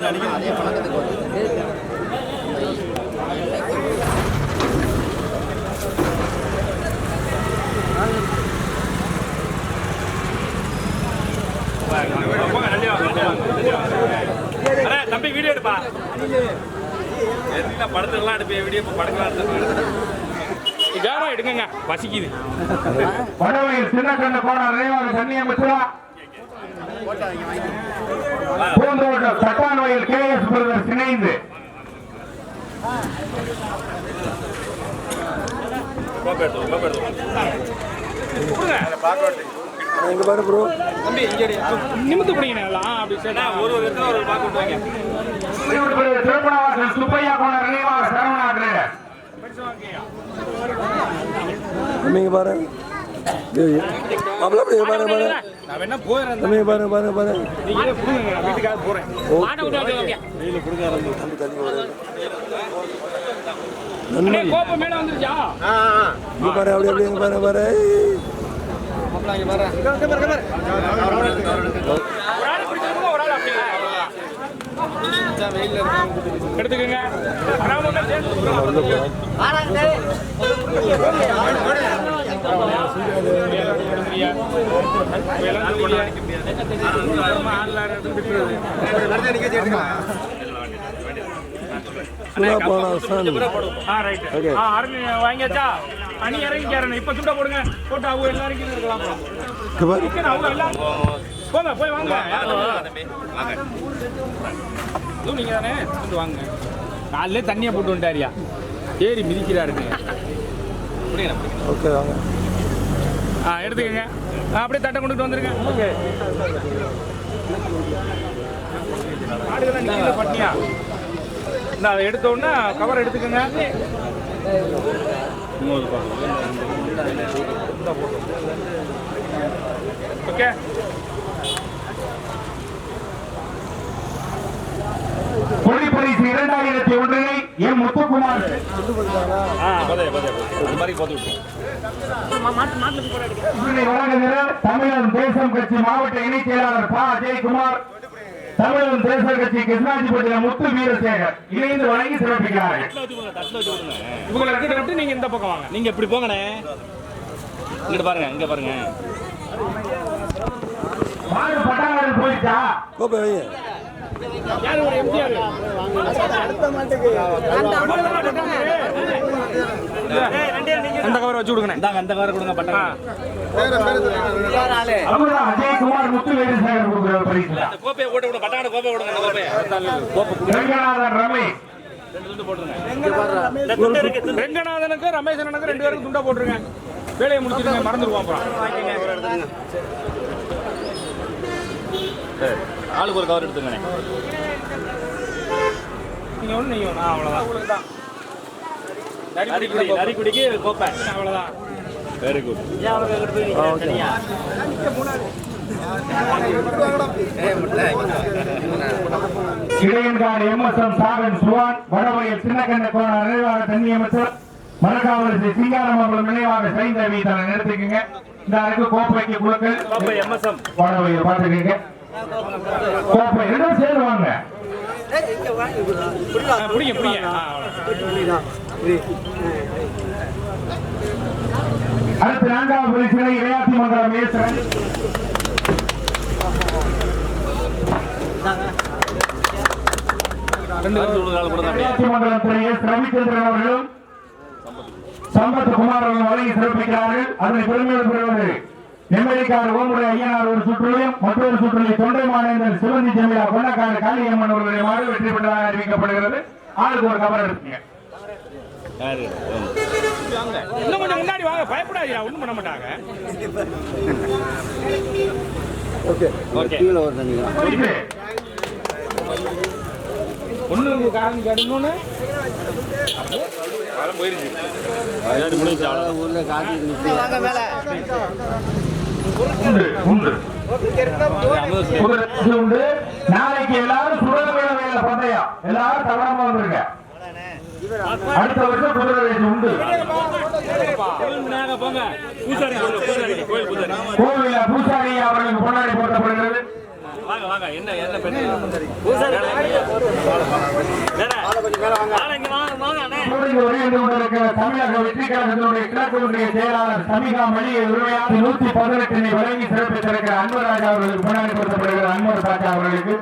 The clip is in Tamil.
அதே பழக்கத்துக்கு தம்பி வீடியோ எடுப்பா. படத்துலாம் எடுப்பேன் வீடியோ படங்களாம் எடுங்க பசிக்குது. வடவையில் சின்ன கண்ண போன ரேவாக தண்ணியை முத்துவா பூந்தோட்டம் தட்டான்வயல் கேஎஸ் பிரதர்ஸ் இணைந்து எங்க பாரு ப்ரோ தம்பி இங்க நிமித்து பிடிங்க. அப்படி சரி ஒரு ஒரு பாக்கு வாங்க. திருப்பணவாசல் சுப்பையா போன ரேவாக சரவணாக்கு நீங்க பாரு பாரு பாரு நான் வேணா போறேன். தம்பி பாரு பாரு பாரு நீங்க புடுங்க நான் வீட்டுக்காக போறேன். மாட்ட விட்டு ஓகே வெயில புடுங்க ஆரம்பிச்சு தம்பி தண்ணி வரது. நன்மை கோப்ப மேல வந்துருச்சா? இங்க பாரு அப்படியே பாரு பாரு மாப்ள இங்க பாரு. இங்க பாரு. ஒரு ஆளு பிடிச்சிருங்க ஒரு ஆளு அப்படியே. இந்த வெயில்ல இருக்காங்க எடுத்துக்கங்க. கிராமத்துல சேர்ந்து ஆறாங்க. வாங்கியாச்சா? அணி இறங்கிக்காரன் இப்ப சுட்ட போடுங்க. போட்டு அவங்க எல்லாரும் இருக்கலாம். அவங்க எல்லாம் போங்க போய் வாங்க. நீங்க தானே வாங்க. காலையிலே தண்ணியை போட்டு வந்துட்டாரியா ஏறி மிதிக்கிறாருங்க. ஓகே வாங்க. எடுத்துக்கங்க. அப்படியே தட்டை கொண்டுட்டு வந்துருங்க. ஆடுகள் பட்டியா இந்த அதை எடுத்த உடனே கவர் எடுத்துக்கங்க. ஓகே பரிசு 2001 எம் முத்துக்குமார் தமிழகம் தேசம் கட்சி மாவட்ட இணைச் செயலாளர் பா அஜய்குமார், தமிழகம் தேசம் கட்சி கிருஷ்ணாஜிபட்டினம் முத்து வீரசேகர் இணைந்து வழங்கி சிறப்பிக்கிறார்கள். நீங்க இந்த பக்கம் வாங்க. நீங்க இப்படி போங்கண்ணே. இங்க பாருங்க இங்க பாருங்க. மாடு பட்டாளர்கள் போயிட்டா கோப்பை வைங்க. யாரு ஒரு எம்ஜிஆர் அந்த கவர் வச்சு கொடுங்க. அந்த கவர் கொடுங்க. பட்டா அஜய்குமார் முத்து வீரசேகர் கொடுக்கிற பரிசு. கோப்பையை போட்டு விடுங்க. பட்டான கோப்பை விடுங்க. அந்த கோப்பையை ரங்கநாதன் ரமேஷ் ரெங்கநாதனுக்கு ரமேசனுக்கு 2 பேருக்கு துண்டா போட்டுருங்க. வேலையை முடிச்சிருங்க. மறந்துடுவோம். ஆளுக்கு ஒரு கவர் எடுத்துங்க. நீங்க ஒண்ணு நீங்க ஒண்ணு அவ்வளவுதான். நரிக்குடிக்கு கோப்பை அவ்வளவுதான். Very good. இளையன்கார் எம்எஸ்எம் சாகன் சுவான், வடவையில் சின்னக்கண்ண கோண நினைவாக தண்ணி அமைச்சர், மரக்காவலசி சிங்காரமங்கலம் நினைவாக சைந்தவி தன்னை நிறுத்திக்கங்க. இந்த அறைக்கு கோப்பைக்கு குழுக்கள் எம்எஸ்எம் வடவையில் பார்த்துக்கங்க. கோப்பை ரெண்டும் சேருவாங்க. அடுத்து 4வது பரிசினை இளையாத்தி மங்கலம் ஈஸ்வரன், மங்கலத்துறை எஸ் ரவிச்சந்திரன் அவர்களும் சம்பத் குமார் அவர்கள் வழங்கி சிறப்பிக்கிறார்கள். அதனை பெருமையோடு பெறுவது நெம்மதிக்கார் ஓமுறை ஐயனார் ஒரு சுற்றுலையும் மற்றொரு சுற்றுலையும் தொண்டை மாநேந்தர் சிவந்தி ஜமீலா கொண்டக்கார காளியம்மன் அவர்களுடைய மாடு வெற்றி பெற்றதாக அறிவிக்கப்படுகிறது. ஆளுக்கு ஒரு கவர் இருக்குங்க. இன்னும் கொஞ்சம் முன்னாடி வாங்க. பயப்படாதீங்க. ஒண்ணும் பண்ண மாட்டாங்க. Okay okay. ஒண்ணு காரணம் கேட்டோன்னு போயிருச்சு. ஊர்ல காட்டி வாங்க மேல உண்டு. நாளைக்கு எல்லாரும் சுடல வேலை பந்தயம் எல்லாரும் தவறாம வந்துருங்க. அடுத்த வருஷம் குதிரை ரேஸ் உண்டு. கோவில பூசாரி அவர்களுக்கு பொன்னாடி போட்டப்படுகிறது. வாங்க வாங்க என்ன என்ன பெண்ணு தமிழக வெற்றி கழகத்தினுடைய கிழக்கு ஒன்றிய செயலாளர் சமிகா மணியை உரிமையாக 118 வழங்கி சிறப்பித்திருக்கிற அன்பராஜா அவர்களுக்கு முன்னாடி கொடுக்கப்படுகிற அன்பர் பாட்டா அவர்களுக்கு